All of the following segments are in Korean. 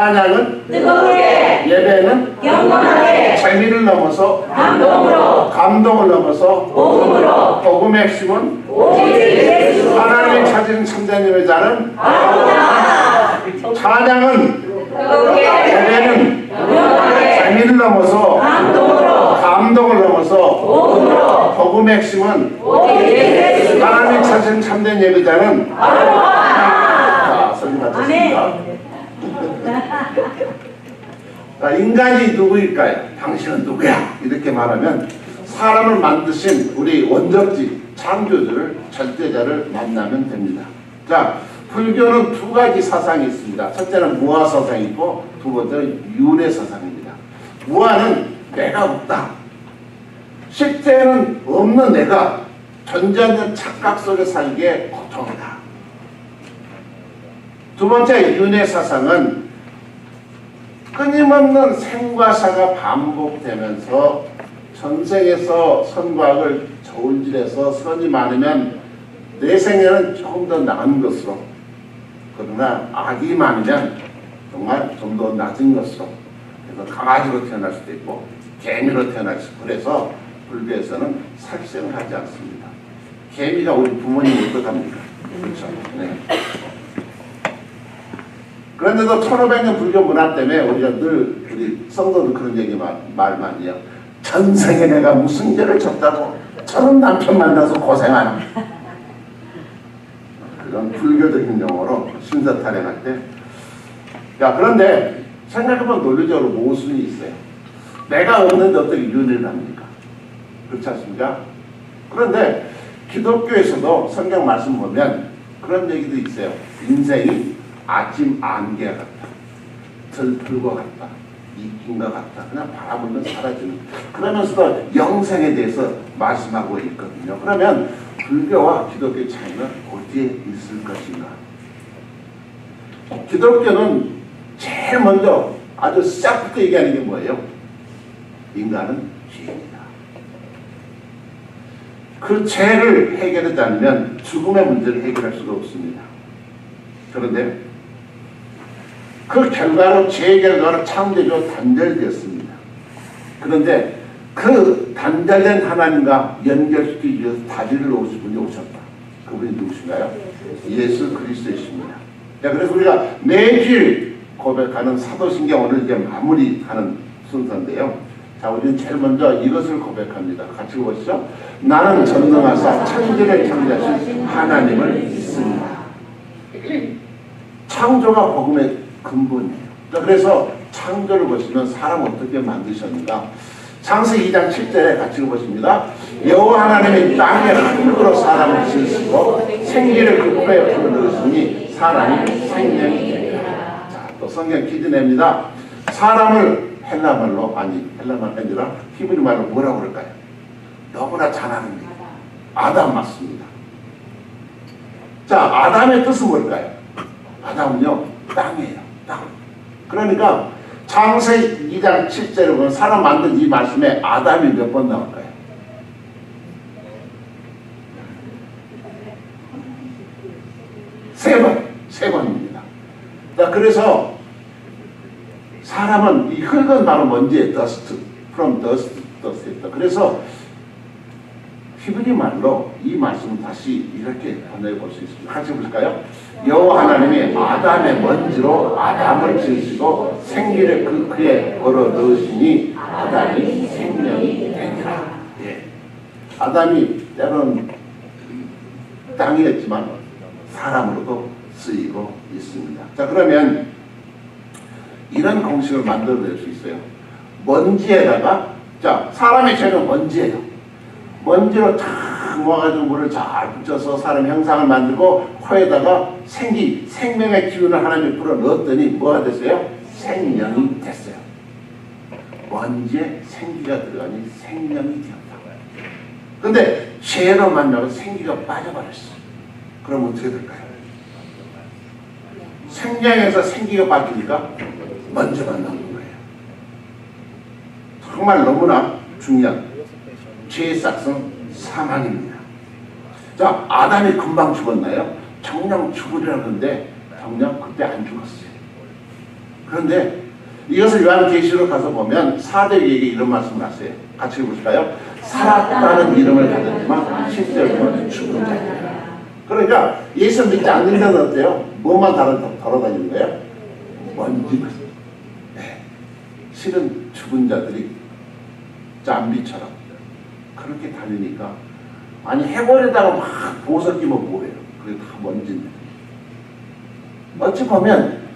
찬양은 뜨겁게, 예배는 영원하게, 재미를 넘어서 감동으로, 감동을 넘어서 복음으로, 복음의 핵심은 오직 예수 하나님이 찾은 참된 예배자는 아무나 찬양은 뜨겁게, 예배는 영원하게, 재미를 넘어서 감동으로, 감동을 넘어서 복음으로, 복음의 핵심은 오직 예수 하나님이 찾은 참된 예배자는 자, 설교 마쳤습니다. 자, 인간이 누구일까요? 당신은 누구야? 이렇게 말하면 사람을 만드신 우리 원적지 창조주를 절대자를 만나면 됩니다. 자, 불교는 두 가지 사상이 있습니다. 첫째는 무아 사상이고 두 번째는 윤회 사상입니다. 무아는 내가 없다. 실제는 없는 내가 존재하는 착각 속에 살기에 고통이다. 두 번째 윤회 사상은 끊임없는 생과 사가 반복되면서 전생에서 선과 악을 저울질해서 선이 많으면 내 생에는 조금 더 나은 것으로, 그러나 악이 많으면 정말 좀 더 낮은 것으로, 그래서 강아지로 태어날 수도 있고 개미로 태어날 수도 있고, 그래서 불교에서는 살생을 하지 않습니다. 개미가 우리 부모님 어떡합니까? 그렇죠. 네. 그런데도 1500년 불교 문화 때문에 우리가 늘 우리 성도들 그런 얘기 말 많이 해요. 전생에 내가 무슨 죄를 졌다고 저런 남편 만나서 고생하나. 그런 불교적인 용어로 신사 타령할 때. 야, 그런데 생각해보면 논리적으로 모순이 있어요. 내가 없는데 어떻게 윤회를 합니까? 그렇지 않습니까? 그런데 기독교에서도 성경 말씀 보면 그런 얘기도 있어요. 인생이 아침 안개와 같다. 들풀과 같다. 이낀과 같다. 그냥 바라보면 사라지는. 그러면서도 영생에 대해서 말씀하고 있거든요. 그러면 불교와 기독교의 차이는 어디에 있을 것인가? 기독교는 제일 먼저 아주 시작부터 얘기하는 게 뭐예요? 인간은 죄입니다. 그 죄를 해결하지 않으면 죽음의 문제를 해결할 수가 없습니다. 그런데 그 결과로 죄 결과로 창조주가 단절되었습니다. 그런데 그 단절된 하나님과 연결시키기 위해서 다리를 놓으신 분이 오셨다. 그분이 누구신가요? 예수 그리스도이십니다. 자, 그래서 우리가 매주일 고백하는 사도신경 오늘 이제 마무리하는 순서인데요. 자, 우리는 제일 먼저 이것을 고백합니다. 같이 보시죠. 나는 전능하사 천지를 창조하신 하나님을 믿습니다. 창조가 복음의 근본이에요. 자, 그래서 창조를 보시면 사람 어떻게 만드셨는가? 창세기 2장 7절에 같이 보십니다. 여호와 하나님이 땅에 흙으로 사람을 지으시고 생기를 그 코에 불어넣으시니 사람이 생명이 되리라. 자, 또 성경 퀴즈 냅니다. 사람을 헬라말로, 아니 헬라말이 아니라 히브리 말로 뭐라고 그럴까요? 너무나 잘 아는 게 아담 맞습니다. 자, 아담의 뜻은 뭘까요? 아담은요, 땅이에요. 땅. 그러니까 창세기 2장 7절에 보면 사람 만든 이 말씀에 아담이 몇 번 나올까요? 세 번입니다. 자, 그래서 사람은 이 흙은 바로 먼지의 dust, from dust, dust였다. 그래서 히브리 말로 이 말씀을 다시 이렇게 번역해 볼 수 있습니다. 같이 볼까요? 여호와 하나님이 아담의 먼지로 아담을 지으시고 생기를 그에 걸어 넣으시니 아담이 생명이 되니라. 예. 아담이 때로는 땅이었지만 사람으로도 쓰이고 있습니다. 자, 그러면 이런 공식을 만들어낼 수 있어요. 먼지에다가, 자, 사람의 죄는 먼지예요. 먼지로 탁 모아가지고 물을 잘 붙여서 사람 형상을 만들고 코에다가 생명의 기운을 하나님이 불어 넣었더니 뭐가 됐어요? 생명이 됐어요. 먼지에 생기가 들어가니 생명이 되었다. 근데 죄로 만나고 생기가 빠져버렸어. 그럼 어떻게 될까요? 생명에서 생기가 빠지니까 먼지만 남는 거예요. 정말 너무나 중요한 죄의 싹은 사망입니다. 자, 아담이 금방 죽었나요? 정녕 죽으려고 하는데 정녕 그때 안 죽었어요. 그런데 이것을 요한계시록 가서 보면 사도에게 이런 말씀을 하세요. 같이 해보실까요? 살았다는 이름을 가졌지만 실제로는 죽은 자입니다. 그러니까 예수 믿지 않는 자는 어때요? 뭐만 돌아다니는 거예요? 먼지만. 네. 실은 죽은 자들이 잠비처럼 그렇게 다니니까 아니 해골에다가 막 보석 끼면 뭐예요? 그게 다 먼지인데. 어찌 보면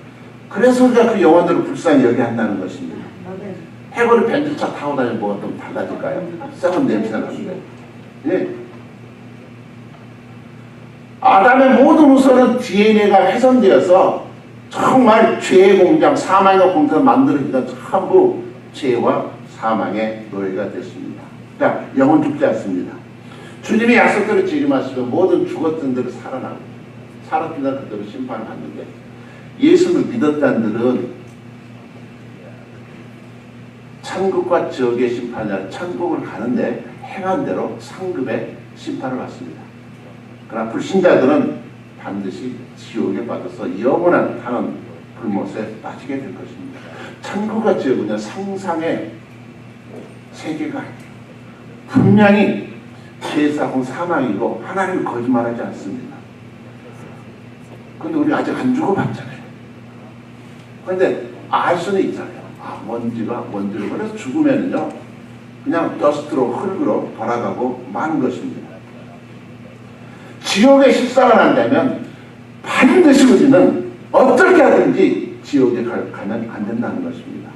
그래서 우리가 그 영혼들을 불쌍히 여기 한다는 것입니다. 해골이 벤츠차 타고 다니면 뭐가 좀 달라질까요? 썩은 냄새가 나는데. 예. 아담의 모든 우선은 DNA가 훼손되어서 정말 죄의 공장, 사망의 공장을 만들어지던 전부 죄와 사망의 노예가 됐습니다. 그러니까 영혼 죽지 않습니다. 주님의 약속대로 지금하시면 모든 죽었던 대로 살아나고 살았던 자 그대로 심판을 받는데 예수를 믿었던 자들은 천국과 지옥의 심판이 아니라 천국을 가는데 행한 대로 상급의 심판을 받습니다. 그러나 불신자들은 반드시 지옥에 빠져서 영원한 타는 불못에 빠지게 될 것입니다. 천국과 지옥은 상상의 세계가 아니에요. 분명히 죄사고 사망이고 하나님을 거짓말하지 않습니다. 그런데 우리 아직 안 죽어봤잖아요. 그런데 알 수는 있잖아요. 아, 먼지로 그래서 죽으면요 그냥 더스트로 흙으로 돌아가고 마는 것입니다. 지옥에 실상을 한다면 반드시 우리는 어떻게 하든지 지옥에 가면 안 된다는 것입니다.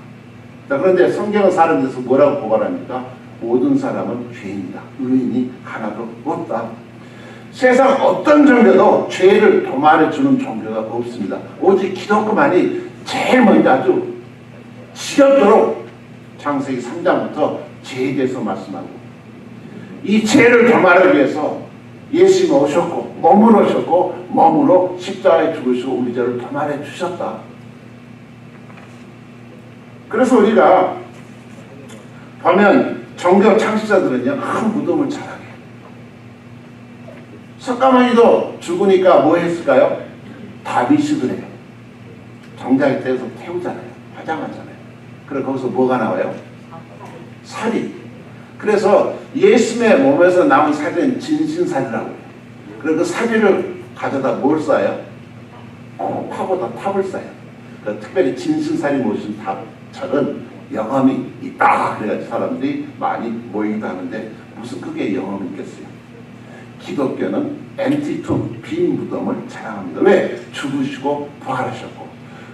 자, 그런데 성경은 사람들에서 뭐라고 고발합니까? 모든 사람은 죄인이다. 의인이 하나도 없다. 세상 어떤 종교도 죄를 도말해 주는 종교가 없습니다. 오직 기독교만이 제일 먼저 아주 지겹도록 창세기 3장부터 죄에 대해서 말씀하고 이 죄를 도말하기 위해서 예수님이 오셨고 몸으로 오셨고 몸으로 십자가에 죽으시고 우리 죄를 도말해 주셨다. 그래서 우리가 보면 종교 창시자들은요 큰 무덤을 자랑해요. 석가모니도 죽으니까 뭐 했을까요? 다윗이 그래요. 정자에 떼서 태우잖아요. 화장하잖아요. 그래서 거기서 뭐가 나와요? 살이. 그래서 예수님의 몸에서 나온 살은 진신살이라고 해요. 그래서 그 살을 가져다 뭘 쌓아요? 파보다 탑을 쌓아요. 특별히 진신살이 모신 탑철은 영험이 있다. 그래가지고 사람들이 많이 모이기도 하는데 무슨 그게 영험이 있겠어요? 기독교는 엔티투 빈 무덤을 자랑합니다. 왜? 죽으시고 부활하셨고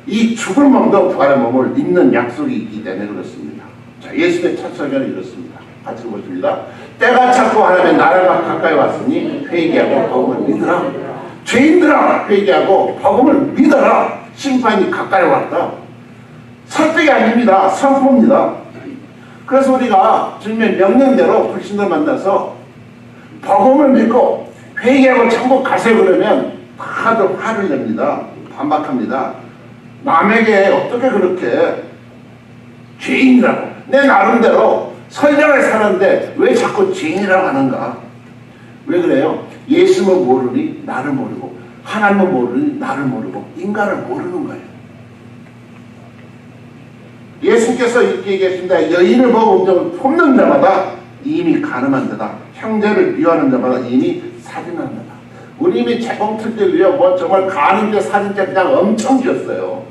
이 죽을 몸도 부활의 몸을 입는 약속이 있기 때문에 그렇습니다. 자, 예수의 첫 설교는 이렇습니다. 같이 보십니다. 때가 찼고 하나님의 나라가 가까이 왔으니 회개하고 복음을 믿으라. 죄인들아 회개하고 복음을 믿어라. 심판이 가까이 왔다. 설득이 아닙니다. 선포입니다. 그래서 우리가 주님의 명령대로 불신들 만나서 복음을 믿고 회개하고 천국 가세요 그러면 다들 화를 냅니다. 반박합니다. 남에게 어떻게 그렇게 죄인이라고 내 나름대로 선량하게 사는데 왜 자꾸 죄인이라고 하는가? 왜 그래요? 예수는 모르니 나를 모르고 하나님은 모르니 나를 모르고 인간을 모르는 거예요. 예수께서 이렇게 얘기했습니다. 여인을 보고 음정을 품는 자마다 이미 가늠한 자다. 형제를 비하는 자마다 이미 살인한 자다. 우리 이미 재봉틀들이요 뭐 정말 가는데 사진자 그냥 엄청 지었어요.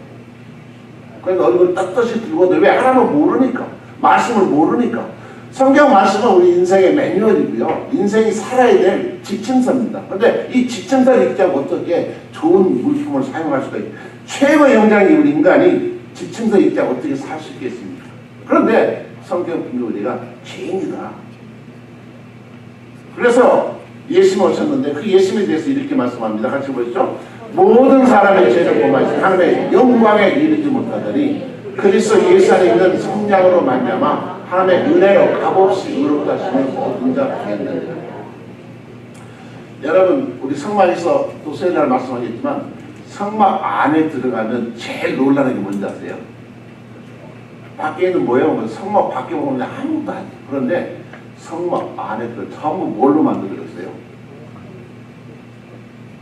그래서 얼굴 떳떳이 들고 왜 하나님을 모르니까 말씀을 모르니까. 성경 말씀은 우리 인생의 매뉴얼이고요. 인생이 살아야 될 지침서입니다. 그런데 이 지침서를 읽지 않고 어떻게 좋은 물품을 사용할 수가 있어요. 최고의 영장이 우리 인간이 지침서 읽지 않고 어떻게 살 수 있겠습니까? 그런데 성경 분명 우리가 죄인이다. 그래서 예수님 오셨는데 그 예수님에 대해서 이렇게 말씀합니다. 같이 보시죠. 모든 사람의 죄를 범하신 하나님의 영광에 이르지 못하더니 그리스도 예수 안에 있는 성량으로 말미암아 하나님의 은혜로 값없이 의롭다 하시는 모든 자 되었느니라. 여러분 우리 성막에서 또 수요일날 말씀하겠지만 성막 안에 들어가면 제일 놀라는 게 뭔지 아세요? 밖에는 뭐예요? 성막 밖에 보면 아무것도 아니에요. 그런데 성막 안에 전부 뭘로 만들어졌어요?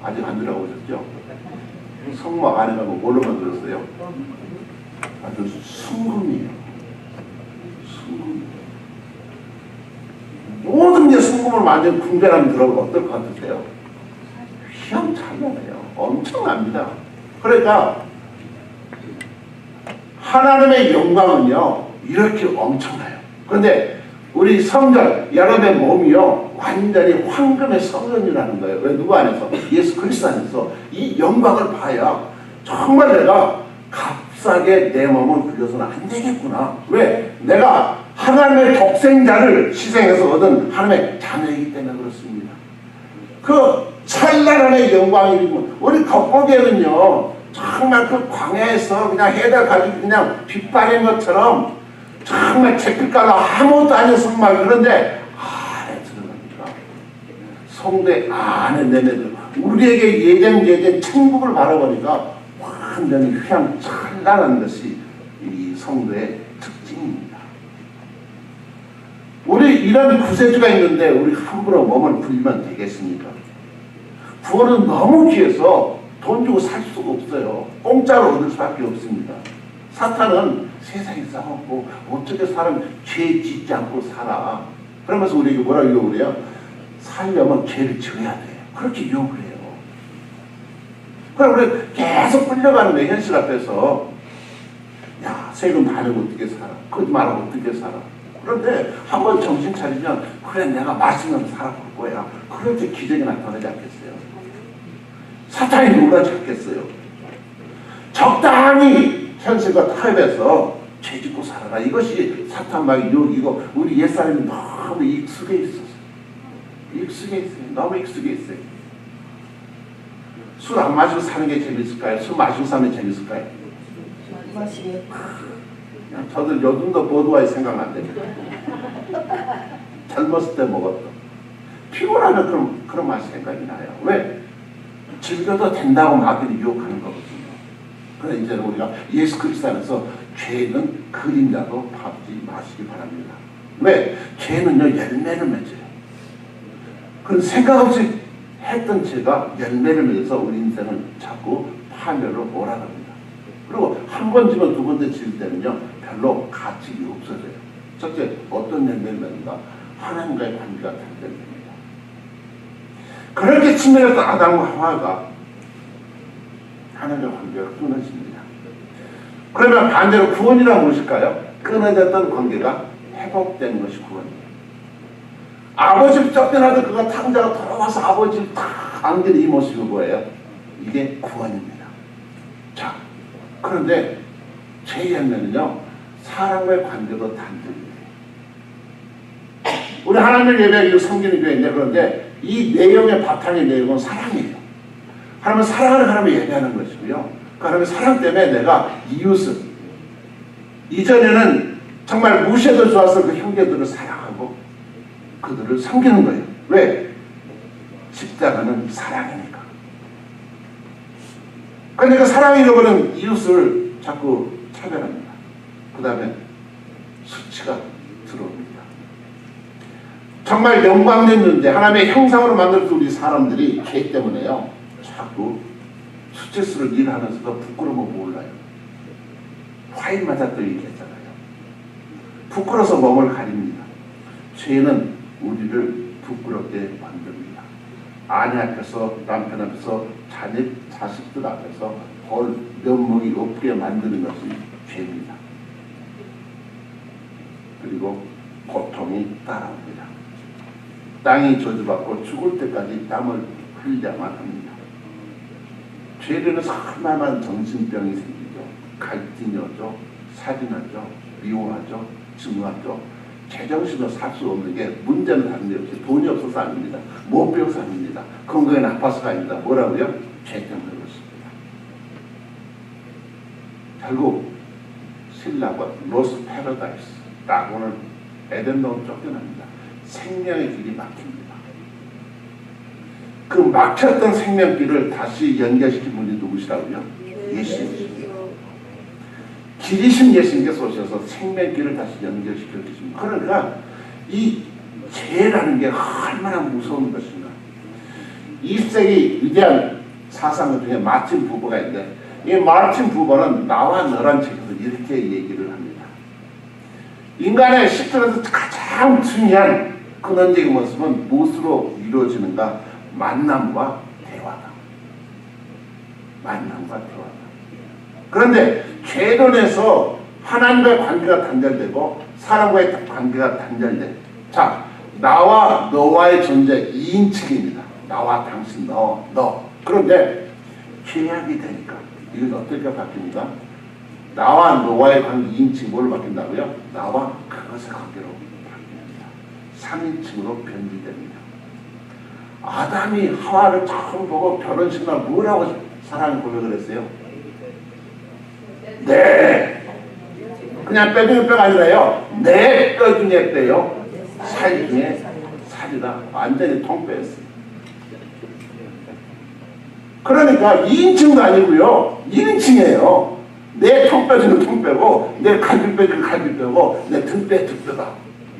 아직 안 들어가보셨죠? 성막 안에 가면 뭘로 만들었어요? 아주 순금이에요. 순금. 모든 게 순금을 만든 궁전하면 들어보면 어떨 것 같으세요? 휘황찬란해요. 엄청납니다. 그러니까 하나님의 영광은요 이렇게 엄청나요. 그런데 우리 성전, 여러분의 몸이요 완전히 황금의 성전이라는 거예요. 왜? 누구 안에서? 예수 그리스도 안에서 이 영광을 봐야 정말 내가 값싸게 내 몸을 빌려서는 안 되겠구나. 왜? 내가 하나님의 독생자를 희생해서 얻은 하나님의 자녀이기 때문에 그렇습니다. 그 찬란한 영광이 우리 겉보기에는요 정말 그 광야에서 그냥 해달 가지고 그냥 빛바랜 것처럼 정말 잿빛깔로 아무것도 아니었으면 말. 그런데 안에 들어가니까 성대 안에 내내들 우리에게 예전 천국을 바라보니까 완전히 휘황찬란한 것이 이 성도의 특징입니다. 우리 이런 구세주가 있는데 우리 함부로 몸을 굴리면 되겠습니까? 구원은 너무 귀해서 돈 주고 살 수가 없어요. 공짜로 얻을 수밖에 없습니다. 사탄은 세상에 싸웠고 어떻게 사람 죄 짓지 않고 살아. 그러면서 우리에게 뭐라고 유혹을 해요? 살려면 죄를 지어야 돼. 그렇게 유혹을 해요. 그럼 우리 계속 끌려가는 거예요. 현실 앞에서. 야, 세금 다 내고 어떻게 살아. 거짓말하고 어떻게 살아. 그런데 한번 정신 차리면 그래 내가 말씀하면 살아볼 거야. 그럴 때 기적이 나타나지 않겠어요? 사탄이 누가 잡겠어요? 적당히 현실과 타협해서 죄짓고 살아라. 이것이 사탄막이 유혹이고 우리 옛사람이 너무 익숙해 있었어요. 익숙해 있어요. 너무 익숙해 있어요. 술 안 마시고 사는 게 재밌을까요? 술 마시고 사는 게 재밌을까요? 마시게. 저들 요즘도 보드와이 생각나는데 젊었을 때 먹었던 피곤하면 그런 맛이 생각이 나요. 왜? 즐겨도 된다고 마귀를 유혹하는 거거든요. 그래서 이제 우리가 예수 그리스도 안에서 죄는 그림자도 밟지 마시기 바랍니다. 왜? 죄는요 열매를 맺어요. 그런 생각 없이 했던 죄가 열매를 맺어서 우리 인생을 자꾸 파멸로 몰아갑니다. 그리고 한 번 지면 두 번째 지을 때는요 별로 가치가 없어져요. 첫째 어떤 열매를 맺는가? 하나님과의 관계가 단절됩니다. 그렇게 치밀었던 아담과 하와가 하나님과 관계가 끊어집니다. 그러면 반대로 구원이란 무엇일까요? 끊어졌던 관계가 회복되는 것이 구원입니다. 아버지를 쫓겨나던 그가 탕자가 돌아와서 아버지를 탁 안기는 이 모습이 뭐예요? 이게 구원입니다. 자, 그런데 제 열매는요 사람과의 관계도 단절이에요. 우리 하나님을 예배하기 섬기는 교회인데 그런데 이 내용의 바탕의 내용은 사랑이에요. 하나님은 사랑하는 하나님을 예배하는 것이고요. 그 하나님의 사랑 때문에 내가 이웃을 이전에는 정말 무시해도 좋았을 그 형제들을 사랑하고 그들을 섬기는 거예요. 왜? 십자가는 사랑이니까. 그러니까 사랑을 잃어버린 이웃을 자꾸 차별합니다. 그 다음에 수치가 들어옵니다. 정말 영광된 존재, 하나님의 형상으로 만들어진 우리 사람들이 죄 때문에요. 자꾸 수치스러운 일을 하면서도 부끄러움을 몰라요. 화인 맞았던 일이 있잖아요. 부끄러워서 몸을 가립니다. 죄는 우리를 부끄럽게 만듭니다. 아내 앞에서, 남편 앞에서, 자식들 앞에서 벌 면목이 없게 만드는 것이 죄입니다. 그리고 고통이 따라옵니다. 땅이 저주받고 죽을 때까지 땀을 흘려야만 합니다. 죄를 해서 얼마나 정신병이 생기죠. 갈등이 오죠. 살인하죠. 미워하죠. 증오하죠. 제정신으로 살 수 없는 게 문제는 다른 데 없이 돈이 없어서 아닙니다. 못 배워서 아닙니다. 건강이 나빠서가 아닙니다. 뭐라고요? 죄 때문에 그렇습니다. 결국 신라가 로스 패러다이스 라고는 에덴동 쫓겨납니다. 생명의 길이 막힙니다. 그 막혔던 생명길을 다시 연결시킨 분이 누구시라고요? 예수님이십니다. 길이신 예수님께서 오셔서 생명길을 다시 연결시켜 주십니다. 그러니까 이 죄라는 게 얼마나 무서운 것인가. 20세기 위대한 사상가 중에 마틴 부버가 있는데 이 마르틴 부버는 나와 너란 책에서 이렇게 얘기를 합니다. 인간의 실존에서 가장 중요한 근원적인 모습은 무엇으로 이루어지는가? 만남과 대화다. 만남과 대화다. 그런데 죄론에서 하나님과의 관계가 단절되고 사람과의 관계가 단절돼. 자, 나와 너와의 존재 2인칭입니다. 나와 당신, 너. 그런데 죄악이 되니까 이건 어떻게 바뀝니까? 나와 너와의 관계 2인칭 뭘로 바뀐다고요? 나와 그것의 관계로 바뀝니다. 3인칭으로 변질됩니다. 아담이 하와를 처음 보고 결혼식날 뭐라고 사랑을 고백을 했어요? 네. 그냥 뼈 중에 뼈가 아니라요. 내 뼈 중에 뼈요. 살 중에 살이다. 완전히 통뼈였어요. 그러니까 2인칭도 아니고요. 1인칭이에요. 내 통뼈 중에 통뼈고 내 갈비뼈 중에 갈비뼈고 내 등뼈 등뼈다.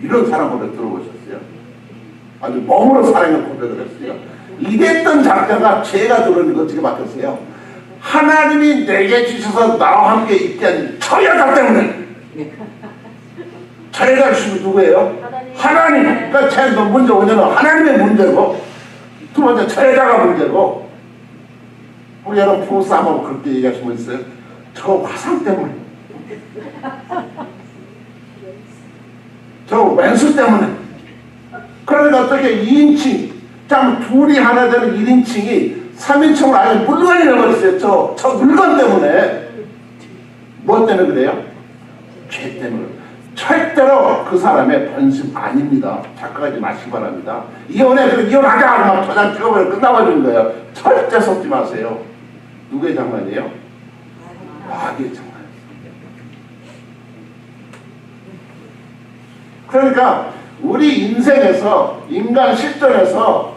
이런 사랑 고백 들어보셨어요? 아주 몸으로 사랑을 고백을 했어요. 이랬던 작자가 죄가 들어오는 거 어떻게 바뀌었어요? 하나님이 내게 주셔서 나와 함께 있게 한 저 여자 때문에. 저 여자 주시면 누구예요? 하나님. 그러니까 제 문제 뭐냐면 하나님의 문제고 두 번째 저 여자가 문제고. 우리 여러분 부부 싸움하고 그렇게 얘기하시면 있어요. 저 화상 때문에. 저 왼수 때문에. 그러니까 어떻게 2인칭, 참 둘이 하나 되는 1인칭이 3인칭으로 아예 물건이 되어버렸어요. 저 물건 때문에. 무엇 때문에 그래요? 죄 때문에. 절대로 그 사람의 본심 아닙니다. 착각하지 마시기 바랍니다. 이혼해, 그럼 이혼하자! 막 도장 찍어버리고 끝나버리는 거예요. 절대 속지 마세요. 누구의 장난이에요? 마귀의 장난. 그러니까 우리 인생에서 인간 실존에서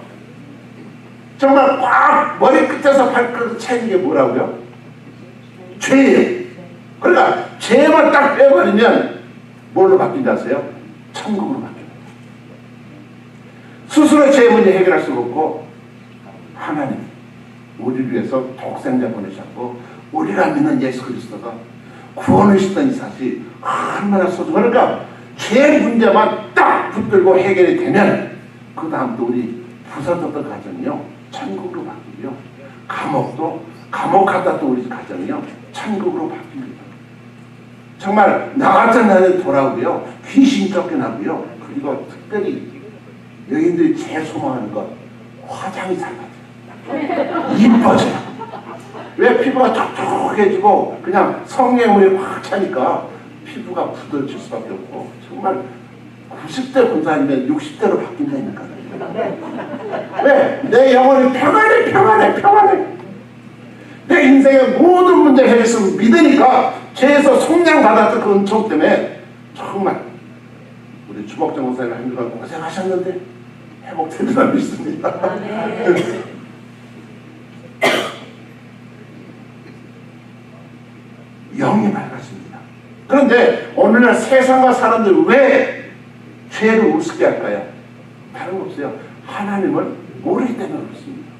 정말 꽉 머리 끝에서 발끝으로 채는 게 뭐라고요? 죄예요. 그러니까 죄만 딱 빼버리면 뭘로 바뀐지 아세요? 천국으로 바뀝니다. 스스로 죄 문제 해결할 수 없고 하나님 우리를 위해서 독생자 보내셨고 우리가 믿는 예수 그리스도가 구원을 시던 이 사실 얼마나 소중하니까 그러니까 죄 문제만 딱 붙들고 해결이 되면 그 다음부터 우리 부서졌던 가정이요 천국으로 바뀌고요. 감옥 갔다 또 우리 가정이요 천국으로 바뀝니다. 정말 나 같은 날에 돌아오고요. 귀신 쫓겨나고요. 그리고 특별히 여인들이 제일 소망하는 것 화장이 살아요. 이뻐져요. 왜 피부가 촉촉해지고 그냥 성냥물이 확 차니까 피부가 부드러질 수밖에 없고 정말 90대 본사님의 60대로 바뀐다니까. 왜? 내 영혼이 평안해. 내 인생의 모든 문제 해결했으면 믿으니까 죄에서 속량받았던 그 은총 때문에 정말 우리 주먹정 목사님 한 주간 고생하셨는데 회복되리라 믿습니다. 영이 밝아집니다. 그런데 오늘날 세상과 사람들 왜 죄를 우습게 할까요? 다른 거 없어요. 하나님을 모르기 때문에 그렇습니다.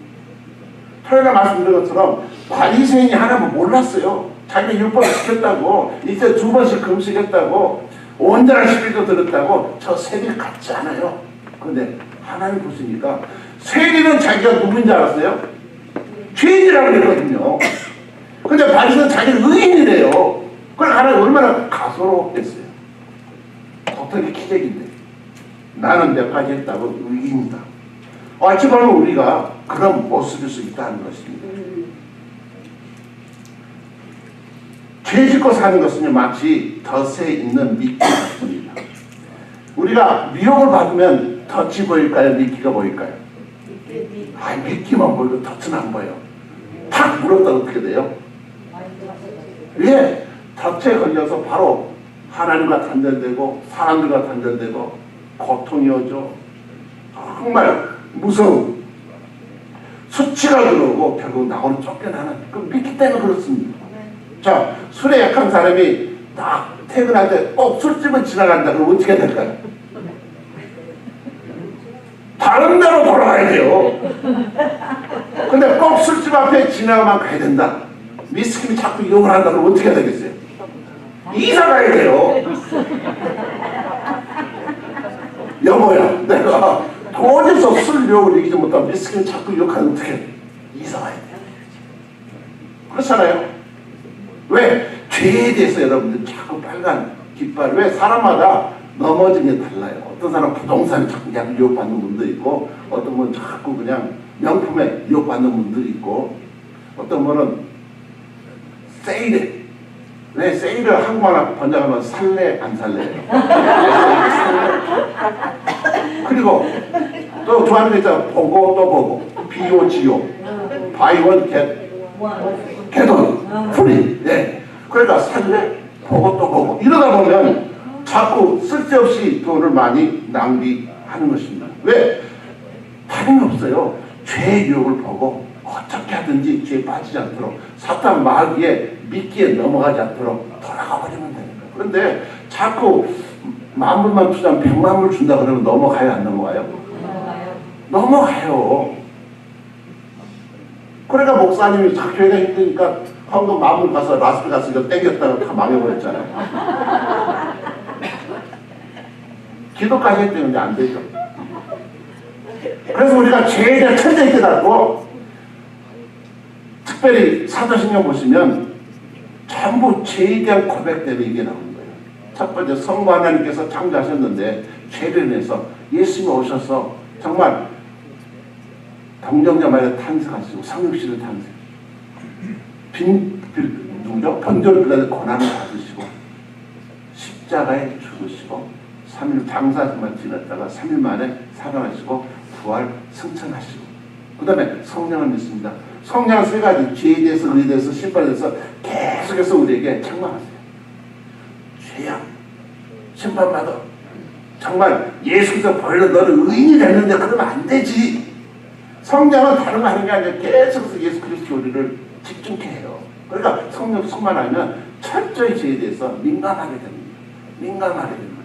토요일에 말씀드린 것처럼 바리새인이 하나님을 몰랐어요. 자기가 율법을 지켰다고 이제 2번씩 금식했다고 온전한 시비도 들었다고 저 세리 같지 않아요. 그런데 하나님 보시니까 세리는 자기가 누구인지 알았어요? 죄인이라고 그랬거든요. 근데 바리새인은 자기는 의인이래요. 그걸 하나님 얼마나 가소롭겠어요. 도덕의 기적인데 나는 몇 가지 했다고 의인이다. 어찌 보면 우리가 그런 모습일 수 있다는 것입니다. 죄 짓고 사는 것은 마치 덫에 있는 미끼 같습니다. 우리가 미혹을 받으면 덫이 보일까요? 미끼가 보일까요? 미끼만 보이고 덫은 안 보여. 탁 물었다 어떻게 돼요? 예, 덫에 걸려서 바로 하나님과 단절되고 사람들과 단절되고 고통이 오죠. 정말 무서운 수치가 들어오고 결국 나오는 쫓겨나는 그 미끼 때문에 그렇습니다. 자, 술에 약한 사람이 딱 퇴근할 때 꼭 술집을 지나간다 그러면 어떻게 될까요? 다른 데로 돌아가야 돼요. 근데 꼭 술집 앞에 지나가만 가야 된다. 미스킴이 자꾸 욕을 한다 그러면 어떻게 해야 되겠어요? 이사 가야 돼요. 여보야, 내가 도저히 술 욕을 이기지 못하면 미스킴이 자꾸 욕하면 어떻게 해? 이사 가야 돼요. 그렇잖아요. 왜? 죄에 대해서 여러분들 자꾸 빨간 깃발. 왜? 사람마다 넘어지는 게 달라요. 어떤 사람 부동산에 자꾸 그냥 유혹받는 분도 있고, 어떤 분은 자꾸 그냥 명품에 유혹받는 분들이 있고, 어떤 분은 세일에. 왜 세일을 한국말 번역하면 살래 안 살래요. 그리고 또 좋아하는 게 있잖아. 보고 또 보고. BOGO. 바이 원 겟원 프리. 네. 그러니까 살래 보고 또 보고. 이러다 보면 자꾸 쓸데없이 돈을 많이 낭비하는 것입니다. 왜? 다른 게 없어요. 죄의 유혹을 보고 어떻게 하든지 죄에 빠지지 않도록 사탄 마귀에 미끼에 넘어가지 않도록 돌아가 버리면 되니까. 그런데 자꾸 10,000불만 투자하면 100,000불 준다 그러면 넘어가요 안 넘어가요? 넘어가요. 그러니까 목사님이 교회가 힘드니까 헌금 10,000불 가서 라스베가스 이거 땡겼다가 다 망해버렸잖아요. 기도까지 했더니 안 되죠. 그래서 우리가 죄에 대한 철저히 깨닫고, 특별히 사도신경 보시면 전부 죄에 대한 고백 때문에 이게 나오는 거예요. 첫 번째, 성부 하나님께서 창조하셨는데 죄를 인해서 예수님이 오셔서 정말 동정자마다 탄생하시고 성육신을 누구죠? 번제를 빌라도 고난을 받으시고 십자가에 죽으시고 3일 장사만 지냈다가 3일 만에 살아나시고 부활 승천하시고, 그 다음에 성령을 믿습니다. 성령은 세 가지, 죄에 대해서, 의에 대해서, 심판에 대해서 계속해서 우리에게 책망하세요. 죄야, 심판받아. 정말 예수께서 벌려 너를 의인이 됐는데 그러면 안 되지. 성령은 다른 거 하는 게 아니라 계속해서 예수 그리스도 우리를 집중케 해요. 그러니까 성령 충만하면 철저히 죄에 대해서 민감하게 됩니다. 민감하게 됩니다.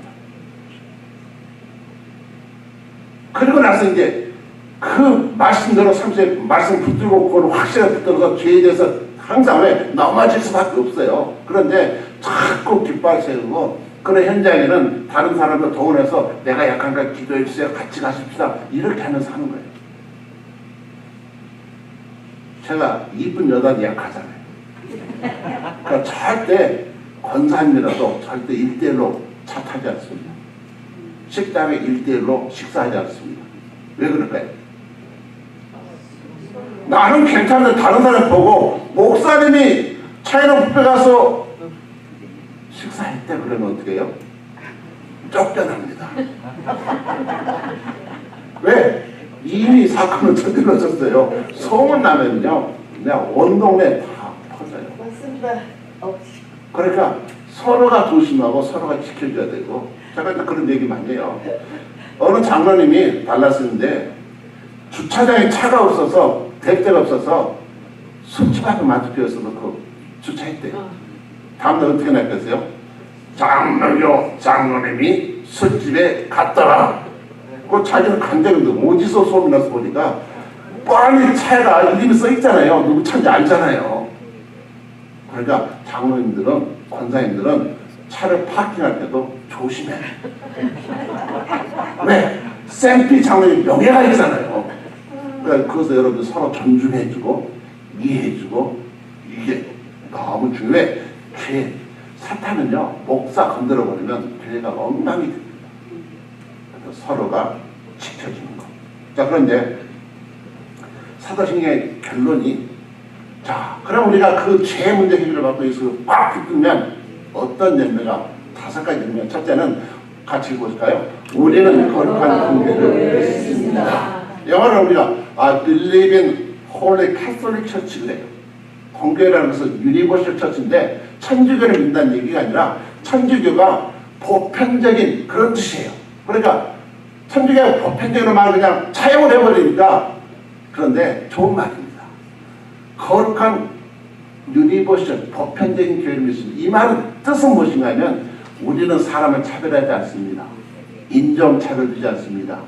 그리고 나서 이제 그 말씀대로 30에 말씀 붙들고 그걸 확실하게 붙들어서 죄에 대해서 항상 왜 넘어질 수밖에 없어요. 그런데 자꾸 깃발 세우고 그런 현장에는 다른 사람들 동원해서 내가 약한가 기도해 주세요. 같이 가십시다. 이렇게 하면서 하는 거예요. 제가 이쁜 여자도 약하잖아요. 그러니까 절대 권사님이라도 절대 1대1로 차 타지 않습니다. 식당에 1대1로 식사하지 않습니다. 왜 그럴까요? 나는 괜찮은데 다른 사람 보고 목사님이 차이나 뷔페 가서 식사했대 그러면 어떻게 해요? 쫓겨납니다. 왜? 이미 사건은 저질러졌어요. 소문나면요 그냥 온 동네 다 퍼져요. 맞습니다. 그러니까 서로가 조심하고 서로가 지켜줘야 되고, 제가 이제 그런 얘기 많이 해요. 어느 장로님이 달라스인데 주차장에 차가 없어서 대대가 없어서 술집 앞에 마트피어서 놓고 주차했대요. 다음날 어떻게 났겠어요? 장로님이 술집에 갔더라. 그 자기는 간대는데 어디서 소문이 나서 보니까 뻔히 차에다 이름이 써있잖아요. 누구 차인지 알잖아요. 그러니까 장로님들은, 권사님들은 차를 파킹할 때도 조심해. 왜? 생피 장로님 명예가 있잖아요. 그러니까 그것을 여러분들 서로 존중해주고 이해해주고, 이게 너무 중요해. 죄, 사탄은요 목사 건드려버리면 교회가 엉망이 됩니다. 그래서 서로가 지켜주는 거. 자, 그런데 사도신경의 결론이, 자, 그럼 우리가 그 죄 문제 해결을 받고 있어서 꽉 붙으면 어떤 열매가 5가지 열매. 첫째는 같이 읽어볼까요? 우리는 거룩한 공개를 했습니다. 영어로 우리가 I believe in Holy Catholic Church 그래요. 공교회라는 것은 유니버셜 처치인데 천주교를 믿는다는 얘기가 아니라 천주교가 보편적인 그런 뜻이에요. 그러니까 천주교가 보편적인 말을 그냥 차용을 해버리니까, 그런데 좋은 말입니다. 거룩한 유니버셜 보편적인 교회를 믿습니다. 이 말은 뜻은 무엇인가 하면 우리는 사람을 차별하지 않습니다. 인종차별하지 않습니다.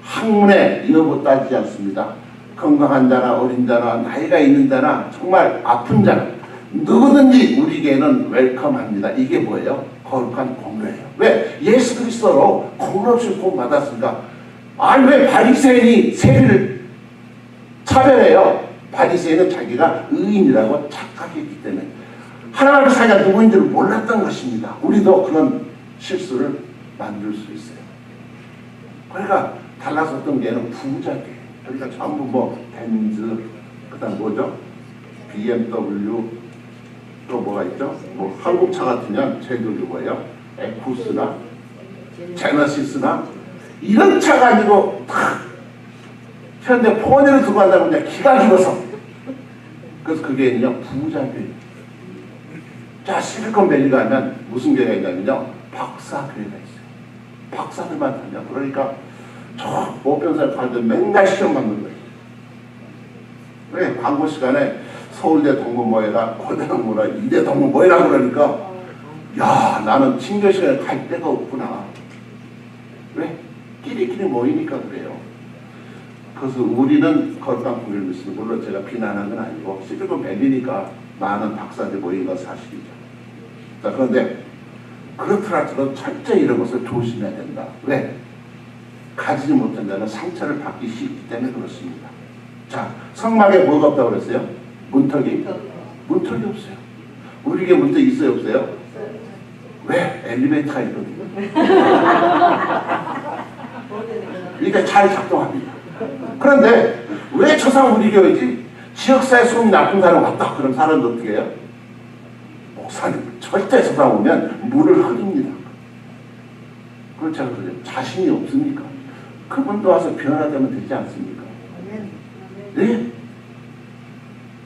학문에 여부 따지지 않습니다. 건강한 자나 어린 자나 나이가 있는 자나 정말 아픈 자나 누구든지 우리에게는 웰컴합니다. 이게 뭐예요? 거룩한 공로예요. 왜? 예수 그리스도로 공로 없이 구원받았습니까? 아니 왜 바리새인이 세리를 차별해요? 바리새인은 자기가 의인이라고 착각했기 때문에 하나님의 사이가 누구인지를 몰랐던 것입니다. 우리도 그런 실수를 만들 수 있어요. 그러니까 달라졌던 게는 부자게. 그러니까 전부 뭐 벤츠, 그다음 뭐죠? BMW, 또 뭐가 있죠? 뭐 한국차 같으면 제조기 뭐예요? 에쿠스나 제너시스나 이런 차가 아니고 다 현대 포니를 두고 한다고 그냥 기가 죽어서. 그래서 그게 그냥 부자교회. 자, 실리콘밸리 가면 무슨 교회가 있냐면요, 박사교회가 있어요. 박사들만 다녀. 그러니까 저 보편사를 가도 맨날 시험 받는 거예요. 왜? 광고 시간에 서울대 동문모회라 고대동문화 이대 동문모회라 그러니까 야, 나는 친교 시간에 갈 데가 없구나. 왜? 끼리끼리 모이니까 그래요. 그래서 우리는 거룩한 공의를 믿습니다. 물론 제가 비난하는 건 아니고 실리콘밸리니까 많은 박사들 모인 건 사실이죠. 자, 그런데 그렇더라도 철저히 이런 것을 조심해야 된다. 왜? 가지지 못한 자는 상처를 받기 쉽기 때문에 그렇습니다. 자, 성막에 뭐가 없다고 그랬어요? 문턱이? 문턱이 없어요. 우리에게 문턱이 있어요, 없어요? 왜? 엘리베이터가 있거든요. 이게 잘 작동합니다. 그런데 왜 저상 우리 교회지? 지역사회 소문이 나쁜 사람 왔다. 그럼 사람들 어떻게 해요? 목사님, 절대 저상 오면 물을 흐립니다. 그렇지 않거든요. 자신이 없습니까? 그분도 와서 변화되면 되지 않습니까? 네?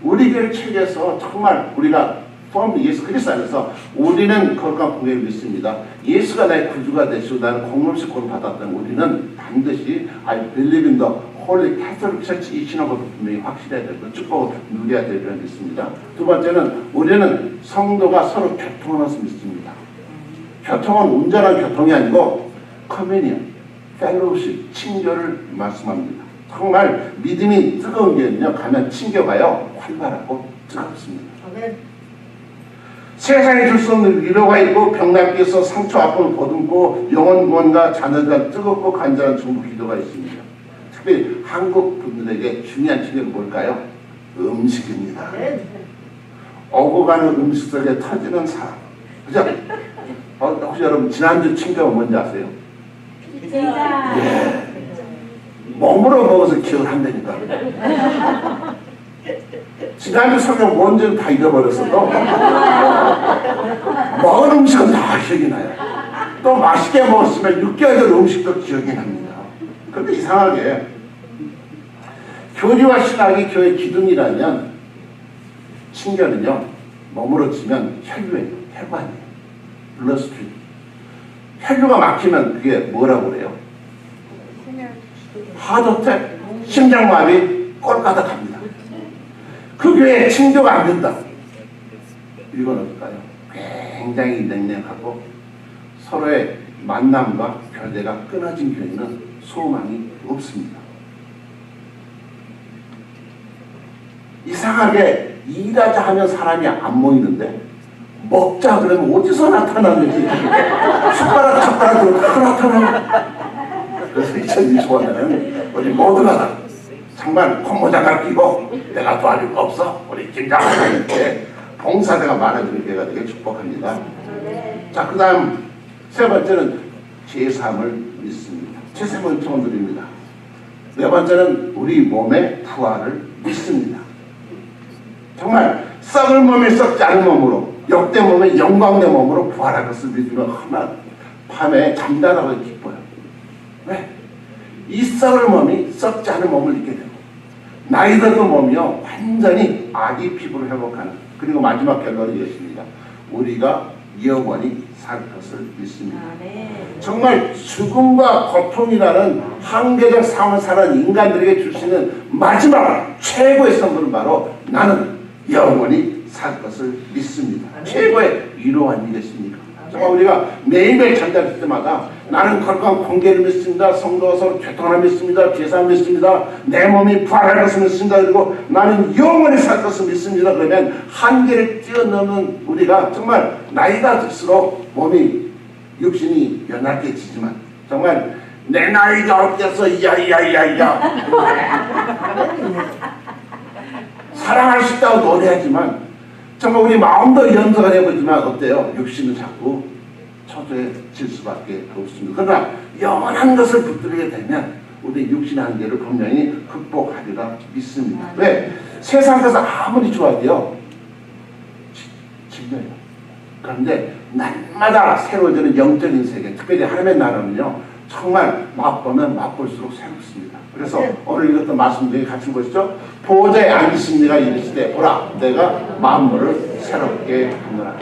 우리 교회 책에서 정말 우리가 예수 그리스도 안에서 우리는 거룩한 공예를 믿습니다. 예수가 나의 구주가 되시고 나는 공로없이 구원 받았다는 우리는 반드시 I believe in the Holy Catholic Church 이 신앙부터 분명히 확실해야 되고 축복을 누려야 될 줄 믿습니다. 두 번째는 우리는 성도가 서로 교통하면서 믿습니다. 교통은 온전한 교통이 아니고 커뮤니언, 펠로우십, 친교를 말씀합니다. 정말 믿음이 뜨거운 게는요, 가면 친교가요 활발하고 뜨겁습니다. 세상에 줄 수 없는 위로가 있고 병낫기에서 상처 아픔을 보듬고 영혼 구원과 자녀들과 뜨겁고 간절한 중보 기도가 있습니다. 특별히 한국 분들에게 중요한 친교는 뭘까요? 음식입니다. 오고 가는 음식 속에 터지는 사람. 그죠? 혹시 여러분 지난주 친교가 뭔지 아세요? 예. 몸으로 먹어서 기억을 한다니까. 지난주 설명 뭔지는 다 잊어버렸어도 먹은 음식은 다 기억이 나요. 또 맛있게 먹었으면 6개월 전 음식도 기억이 납니다. 그런데 이상하게 교리와 신학이 교회 기둥이라면 친교는요, 몸으로 치면 혈류예요. 혈관이에요. 블러스트림. 혈류가 막히면 그게 뭐라고 그래요? 하드어택, 심장마비, 꼴가닥합니다. 그 교회에 친교가 안 된다. 이건 어떨까요? 굉장히 냉랭하고 서로의 만남과 교제가 끊어진 교회는 소망이 없습니다. 이상하게 일하자 하면 사람이 안 모이는데 먹자 그러면 어디서 나타나는지 숟가락 들고 다 나타나요. 그래서 2025년에는 우리 모두가 다 정말 콧모자를 끼고 내가 도와줄 거 없어? 우리 김장하자 이렇게 봉사자가 많아지는 교회가 되게 축복합니다. 자, 그 다음 세 번째는 제3을 믿습니다. 제3을 처음 드립니다. 네 번째는 우리 몸의 부활을 믿습니다. 정말 썩을 몸에 썩지 않은 몸으로 역대 몸에 영광된 몸으로 부활할 것을 믿으면 하나 밤에 잠자다가 기뻐요. 왜? 이 썩을 몸이 썩지 않은 몸을 입게 되고 나이 들은 몸이요 완전히 아기 피부를 회복하는, 그리고 마지막 결론이 이것입니다. 우리가 영원히 살 것을 믿습니다. 정말 죽음과 고통이라는 한계적 삶을 사는 인간들에게 주시는 마지막 최고의 선물은 바로 나는 영원히 살 것을 믿습니다. 최고의 위로가 아니겠습니까? 정말 우리가 매일매일 잠잘 때마다 나는 거룩한 공개를 믿습니다. 성도가 서로 교통을 믿습니다. 제사를 믿습니다. 내 몸이 부활할 것을 믿습니다. 그리고 나는 영원히 살 것을 믿습니다. 그러면 한계를 뛰어넘는 우리가 정말 나이가 들수록 몸이 육신이 연약해지지만 정말 내 나이가 어때서 야야야야 사랑할 수 있다고 노래하지만 정말 우리 마음도 연소가 되어보지만 어때요? 육신은 자꾸 초조해질 수밖에 없습니다. 그러나 영원한 것을 붙들게 되면 우리 육신의 한계를 분명히 극복하리라 믿습니다. 왜? 세상 것은 아무리 좋아도요 질려요. 그런데 날마다 새로워지는 영적인 세계, 특별히 하나님의 나라는요 정말 맛보면 맛볼수록 새롭습니다. 그래서 오늘 이것도 말씀드리고 같이 보시죠. 보좌에 앉으십니다 이르시되 보라 내가 만물을 새롭게 하노라.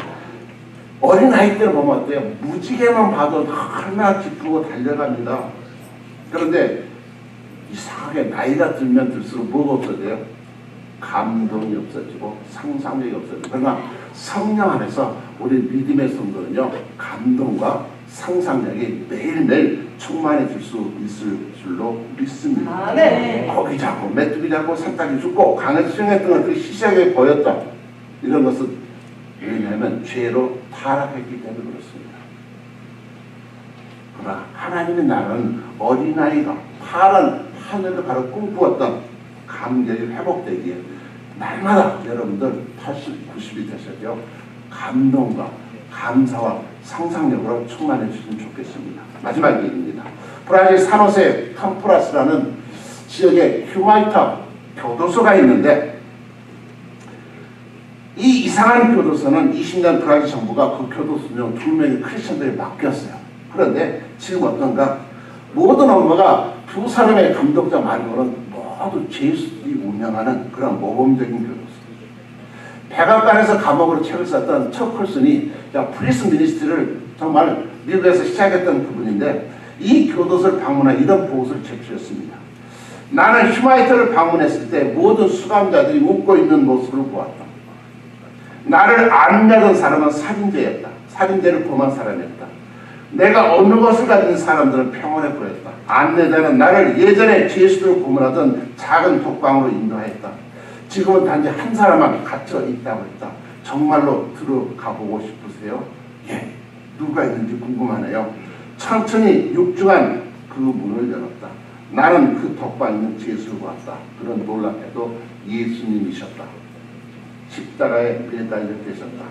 어린아이 때를 보면 어때요? 무지개만 봐도 얼마나 기쁘고 달려갑니다. 그런데 이상하게 나이가 들면 들수록 뭐가 없어져요? 감동이 없어지고 상상력이 없어지고. 그러나 성령 안에서 우리 믿음의 성도는요 감동과 상상력이 매일매일 충만해질 수 있을 줄로 믿습니다. 아멘. 고기 잡고 메뚜기 잡고 산딸기 죽고 강에서 수영했던 것들이 시시하게 보였던 이런 것은 왜냐하면 죄로 타락했기 때문에 그렇습니다. 그러나 하나님의 나라는 어린아이가 파란 하늘을 바로 꿈꾸었던 감격이 회복되기에 날마다 여러분들 80, 90이 되셔도요 감동과 감사와 상상력으로 충만해 주시면 좋겠습니다. 마지막 얘기입니다. 브라질 산호세 캄프라스라는 지역에 휴마이타 교도소가 있는데 이 이상한 교도소는 20년 브라질 정부가 그 교도소 중 2명의 크리스천들이 맡겼어요. 그런데 지금 어떤가? 모든 업무가 두 사람의 감독자 말고는 모두 죄수들이 운영하는 그런 모범적인 교도소. 백악관에서 감옥으로 책을 썼던 척 콜슨이 프리슨 미니스트리를 정말 미국에서 시작했던 그분인데 이 교도소를 방문한 이런 보고서를 제출했습니다. 나는 휴마이터를 방문했을 때 모든 수감자들이 웃고 있는 모습을 보았다. 나를 안내하던 사람은 살인죄였다. 살인죄를 범한 사람이었다. 내가 어느 것을 가진 사람들은 평온해 보였다. 안내자는 나를 예전에 죄수들을 고문하던 작은 독방으로 인도하였다. 지금은 단지 한 사람만 갇혀 있다고 했다. 정말로 들어가 보고 싶으세요? 예, 누가 있는지 궁금하네요. 천천히 육중한 그 문을 열었다. 나는 그 독방에 있는 죄수를 보았다. 그런 놀랍게도 예수님이셨다. 십자가에 매달려 계셨다.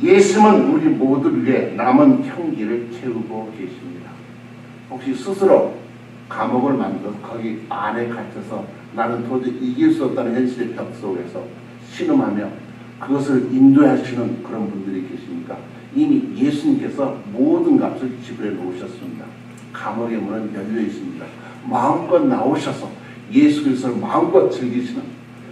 예수님은 우리 모두를 위해 남은 형기를 채우고 계십니다. 혹시 스스로 감옥을 만들어 거기 안에 갇혀서 나는 도저히 이길 수 없다는 현실의 벽 속에서 신음하며 그것을 인도하시는 그런 분들이 계십니까? 이미 예수님께서 모든 값을 지불해 놓으셨습니다. 감옥의 문은 열려 있습니다. 마음껏 나오셔서 예수 그리스도를 마음껏 즐기시는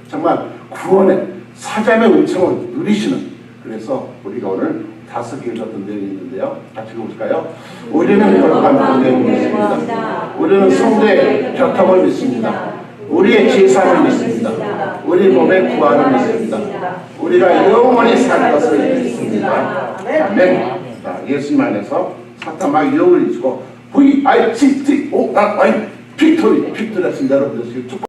정말 구원의 사자의 은총을 누리시는 그래서 우리가 오늘 5개의 어떤 내용이 있는데요. 같이 읽어볼까요? 우리는 거룩한 공개를 믿습니다. 우리는 성도의 교통을 믿습니다. 우리의 제사를 믿습니다. 우리 몸의 구원을 믿습니다. 우리가 영원히 살 것을 믿습니다. 아멘. 자, 예수님 안에서 사탄 막 영을 이기고 V-I-C-T-O-R-I 빅토리 빅토리 하신 여러분들